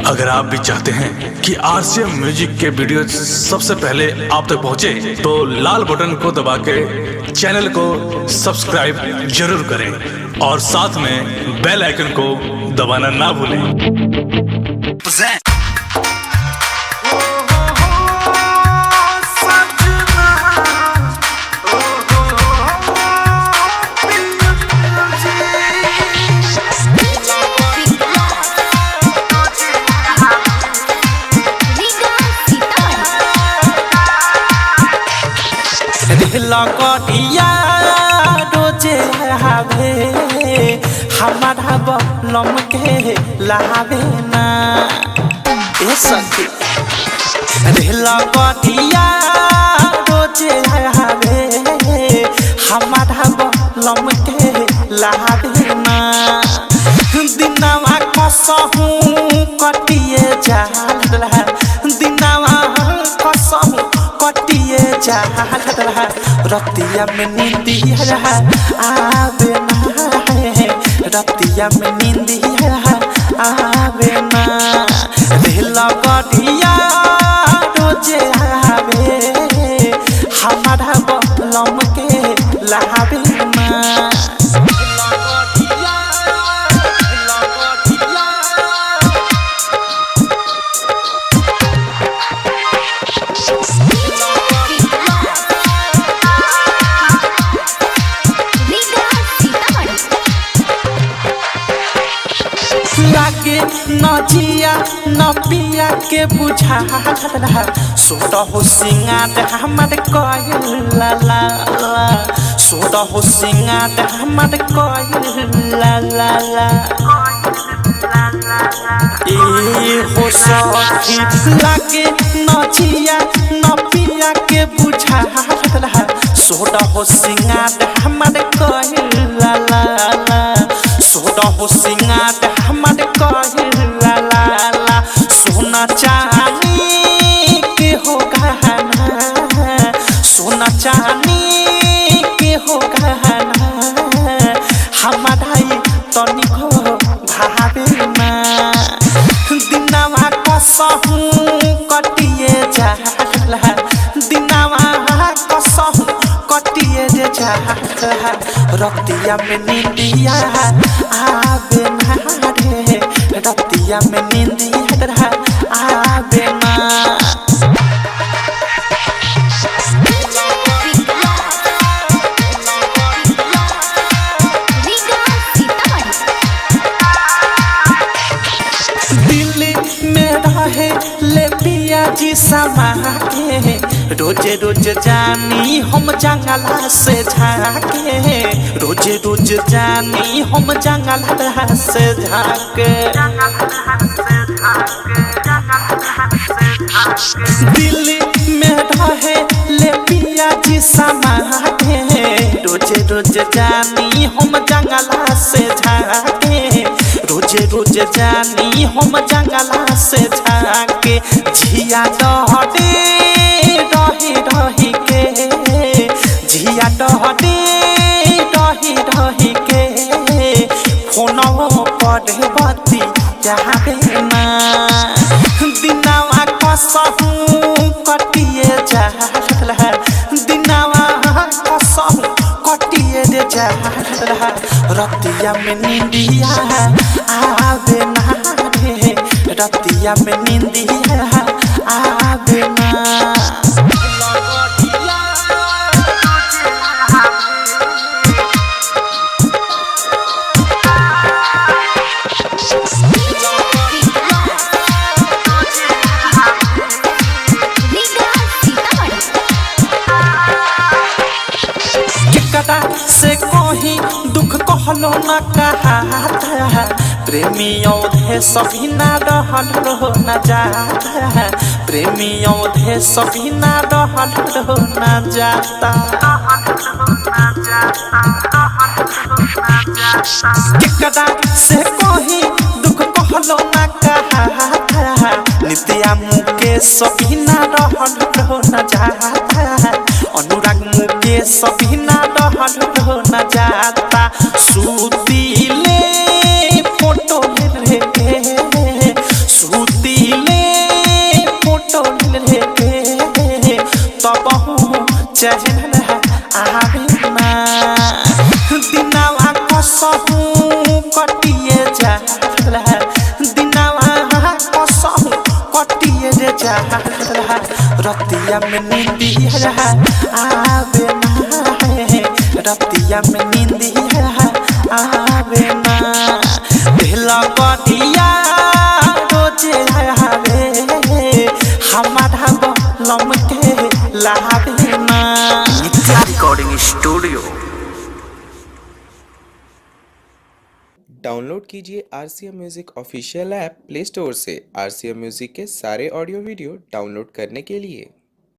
अगर आप भी चाहते हैं कि आरसीएम म्यूजिक के वीडियो सबसे पहले आप तक पहुंचे, तो लाल बटन को दबा के चैनल को सब्सक्राइब जरूर करें और साथ में बेल आइकन को दबाना ना भूलें। लगड़िया रोजे हावे हमारा बलम के लावे ना ए सखी रे लगड़िया रोजे हावे हमारा बलम के लावे ना दिनवा कसहू कटिए जाला दिनवा कसहू कटिए जाला रतिया में नींदिया आवे ना रतिया में नींदिया आवे ना रे लगड़िया रोजे आवे हमारा बलम के लावे ना। लागे नजिया न पिया के बुझा सोट हो सिंगार हमार कइल ला सोट हो सिंगार हमार कइल ला ए हो सखी लागे नजिया न पिया के बुझा सोट हो सिंगार हमार कइल ला सोट हो सिंगार हमार कइल ला सोना चांदी के हो गहना सोना चांदी के हो गहना हमारा तनिको भावे ना दिनवा कसहू कटिए जाला दिनवा कसहू कटिए जाला रतिया में नींदिया आवे ना रे रतिया में नींदिया आवे ना। दिल्ली में रहे ले पिया जी समा के रोजे रोज जानी हम जंगला से झाके रोजे रोज जानी हम जंगला से झाके दिल्ली में रहे ले पिया जी समा के रोजे रोज जानी हम जंगला से झाके रोजे रोज जानी हम जंगला से झाके झिया डहटे रही रही के झिया डहटे रही रही के फोनवो पर बत्ती जावे ना दिनवा कसहू कटिए जाला दिनवा कसहू कटिए जाला रतिया में नींदिया आवे ना रे रतिया में नींदिया आवे ना। से कोही दुख कहलो न कहा प्रेमी औधे सभी ना रहल रहो न जाता प्रेमी औधे सभी ना रहल रहो न जाता केकरा से कोही दुख कहलो न कहा नित्या मुके सभी ना रहल रहो न जाता अनुराग मुके सभी ना रहल रहो न जाता सूती ले फोटो ले रे सूती चैन आवे ना दिनावा कसहु कटिए जाला दिनावा कसहु कटिए रे जाला रतिया में नींदिया आवे ना रतिया में नींदिया आवे ना पहला गठिया रोजे आवे हमारा बलम के लावे ना नित्या रिकॉर्डिंग स्टूडियो। डाउनलोड कीजिए RCM music official app play store से। RCM म्यूजिक के सारे ऑडियो वीडियो डाउनलोड करने के लिए